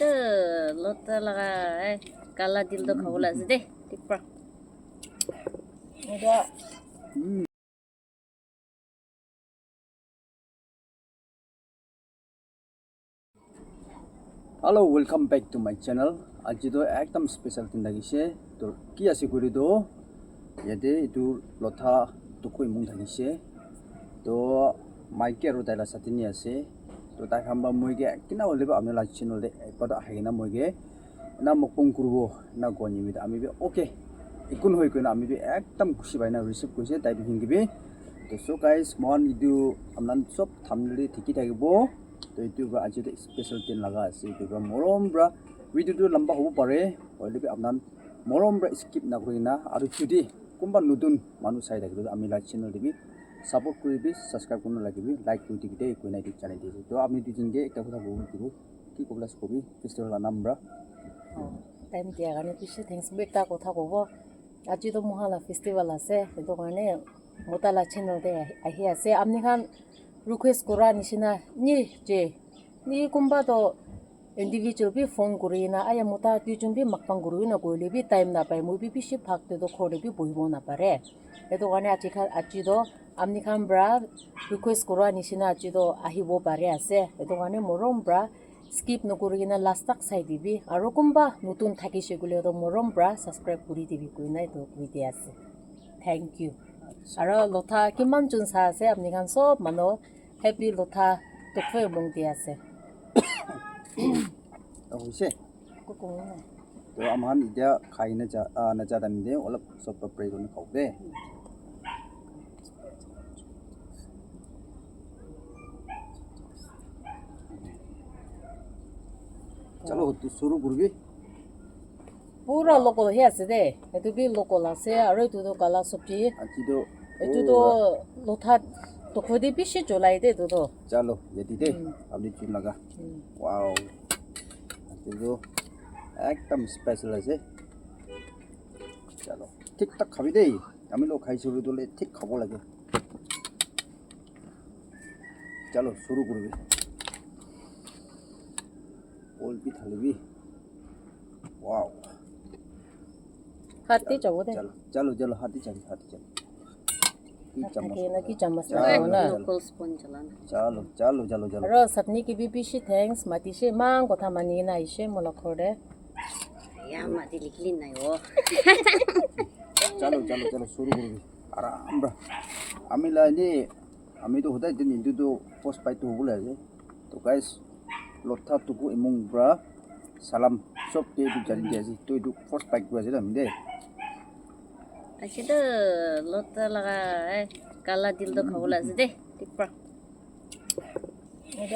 아시도 로타라가 갈라 딜도 가올라지 돼. 띠빠. 이거 Hello, welcome back to my channel. 아직도 एकदम 스페셜 tindagishe. 또 kiasi kurido. Yade itu lotha tukui mung dagishe. 또 마이크로 달라 사티니아세. 또 다한번 모이게 기나 올리고 아무 라이브 채널에 거다 하기나 모이게 나 먹봉 그루고 나 고님이다. 아미비 오케이. 이군 호이고나 아미비 एकदम खुशी भाइना रिसिभ কৰিছে তাই বিহিংগিবি তো সো গাইস মন ইদু আমনান সব থামলি ঠিকি থাকিব তো ইটু আজি স্পেশাল দিন লাগা আছে ইটু মৰম ব্ৰা ভিডিওটো লম্বা হ'ব পাৰে হইলেবি আমনান মৰম ব্ৰা স্কিপ না কৰিনা আৰু যদি কোনবা নতুন মানুহ চাই থাকিব আমি লাইক চেনেল দিবি সাপোর্ট কৰিবি সাবস্ক্রাইব কৰিব লাগিব লাইক কৰি দিবি দে কোই নাই দি জানি দিবি তো আমি দুজিনগে একটা কথা বলব দিব কি কবলাস কবি ফেস্টিভেল নাম ব্ৰা টাইম দিয়া কাৰণে পিছে থ্যাঙ্কস বেটা কথা কব আজিতো মহালা ফেস্টিভেল আছে সেইটো কাৰণে মোতালা চেনেলতে আহি আছে আপনি খান রিকোয়েস্ট করা নিচিনা নি যে নি কোনবাতো ইন্ডিভিজুয়াল বি ফোন করি না আয়া মোতা দুজন বি মাকপাং করি না কইলে বি টাইম না পাই মই বি বেশি ভাগতে তো খরে বি বহিব না পারে সেইটো কাৰণে আজিতো আপনি খান ব্রা রিকোয়েস্ট করা নিচিনা আজিতো আহিব পারে আছে সেইটো কাৰণে মৰম ব্রা স্কিপ নকৰি কিনা লাষ্ট তাক চাই দিবি আৰু কোনবা নতুন থাকিছে গলে তো মৰম ব্ৰা সাবস্ক্রাইব কৰি দিবি কই নাই তো কই দি আছে থ্যাংক ইউ আৰু লথা কিমান জুন চা আছে আপনি খান সব মানুহ হেপি লথা TOKHU EMONG দি আছে হৈছে কুকুং তো আমহান ইতিয়া খাই না যা দামি দে অলপ সব প্ৰে কৰি খাও দে চলো তো শুরু করবি পুরা লোকল হে আছে দে এটো বি লোকল আছে আৰু এটো তো কালা সবজি আজিতো এটো তো লথা TOKHU দি বেশি চলাই দে তো চলো যেতে দে আপনি চুন লাগা ওয়াও আজিতো একদম স্পেশাল আছে চলো ঠিকঠাক খাবি দেই আমি লোক খাইছো বলে ঠিক খাব লাগে চলো শুরু করবি পোলট্রি থালিবি ওয়াও হাতে যাবো দে চলো চলো হাতে চলো কি চামচ থাকে না কি চামচ না লোকাল স্পুন চালানা চলো আৰু সাতনি কি বি বেশি থ্যাঙ্কস মাতিছে মান কথা মানি না আইছে মলা খৰে 야 마디 লিখলিন নাই ও চলো শুরু করবি আরাম ব্রা আমি লাইনি আমি তো হদাই দিন ইন্দু পোস্ট পাইতো হবো লাগে তো guys LOTHA TOKHU EMONG bra সালাম সব কে দু জানি দিয়েছি তো ইদু পোস্ট পাইক করে দিলাম দে 아시도 로타라가 갈라 딜도 가올라지 돼. 띠빠. 이거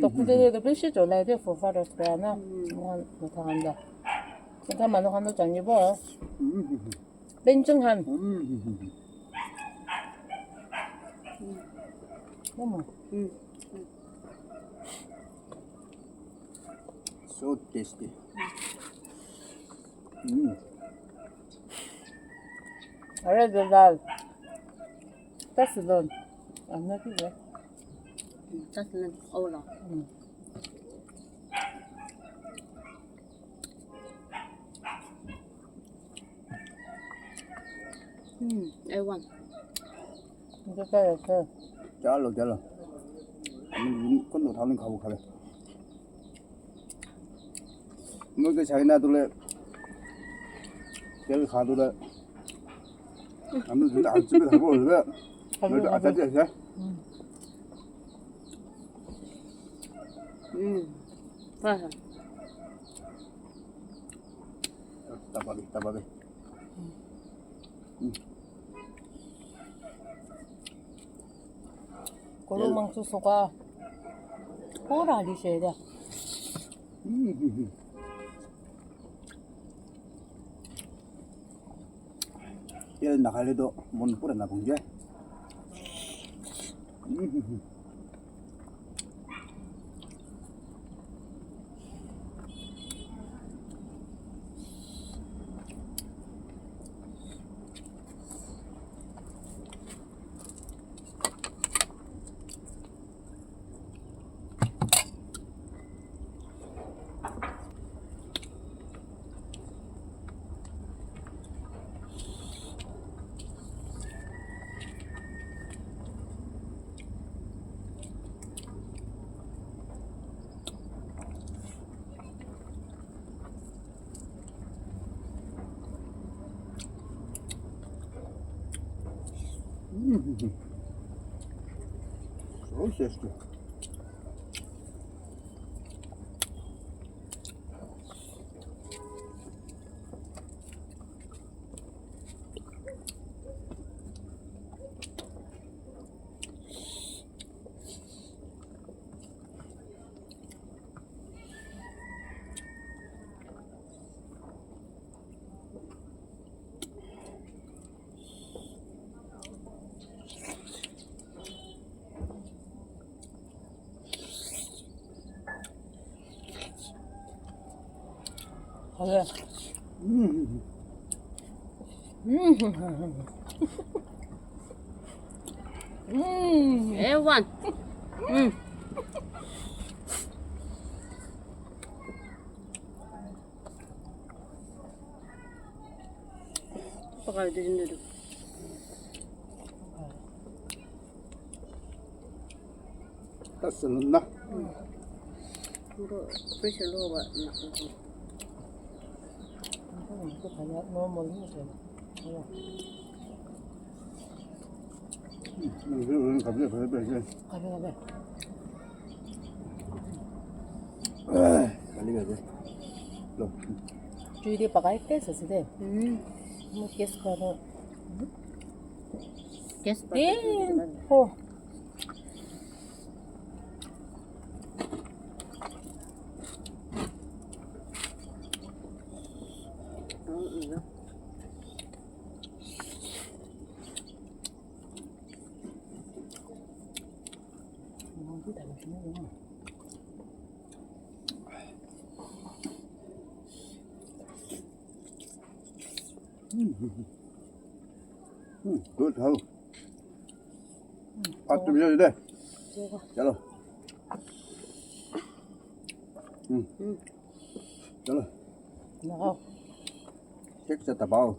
TOKHU도 বেশি চলাই দে ফোফার প্রানা মন কথা 한다 진짜 많은 한도 장이 봐 벤증한 너무 so tasty 알아들 따스던 안 나기래 짜스는 어울러. 애완. 이거 따라서 চলো আমি কোন ধাউনি খাবো খাবে মুকে চাইনা তুলে তেল খাদুলে আমি যদি আজকে খাবো হলে নয়তো আটা দিয়ে আছে 봐서. 따바비 고로망수 소가 호라 리셔야 돼 얘 나갈래도 못 뿌렸나 본게 So tasty. 그래. 애완. 오빠가 늦은 대로. 가스 넣나? 이거 프레셔 넣어봐. 이거 봐야 너무 멀리 줘. 이거 가벼워. 가벼. 빨리 가야 돼. 너. 주일이 바가이 떼서 돼. 뭐 계속하고. 계속 호. 이거. 어디 다 맛있네. Good how? Bắt cho bây đây. Chalo. Chalo. 나가. Check cho bao.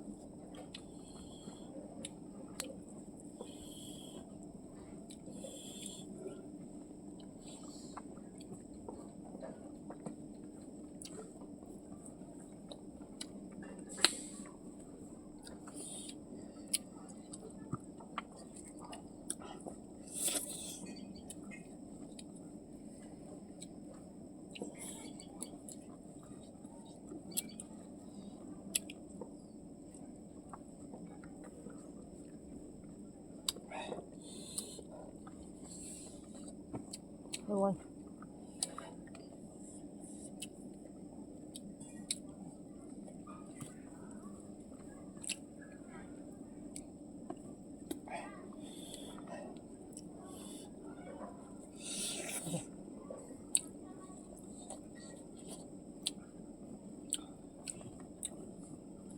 원.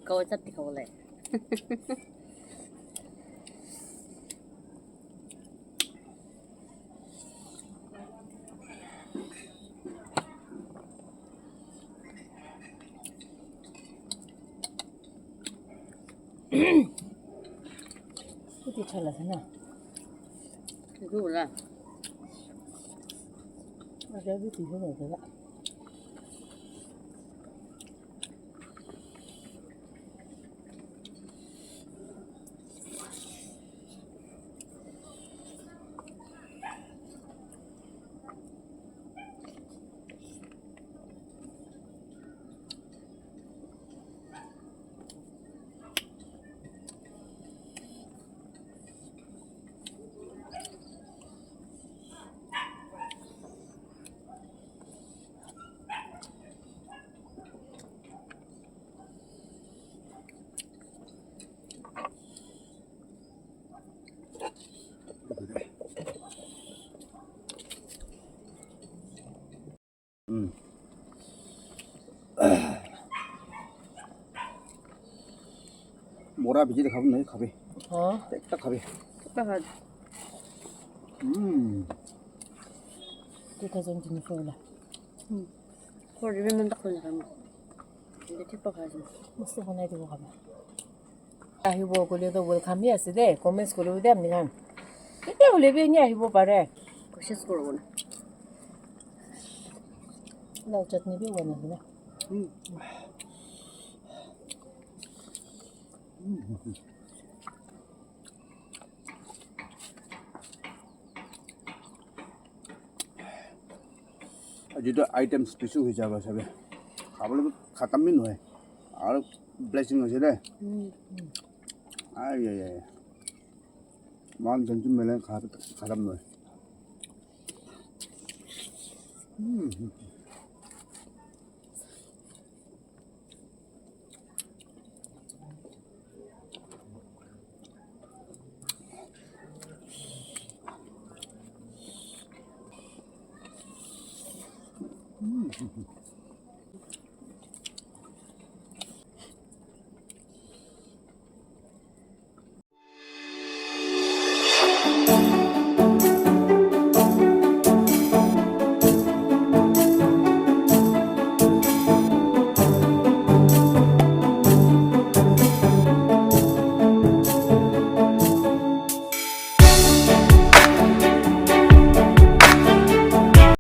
Kau 어차피 가볼래. 어디 잘라서나? 이거 몰라. 여기 뒤에 어디가? 모라 비지에 가보네 가비. 딱 가비. 오빠가 Kita 좀 좀 줘라. 그걸 입에만 딱 그냥 가면. 근데 팁바 가지. 무슨 보내 두고 가봐. 아이고 그래도 뭘 감이었으되 코멘스 그러고 됩니다. 이게 원래 왜냐 이거 봐라. 그 시스코로 보내. 나 어쨌든 이거 원하구나. যেটা আইটেমস কিছু হয়ে যাবে সবে খাবলে খাতামই নয় আর ব্লেসিং হয়েছে রে আই মান 전주 মেলে খাতাম নয়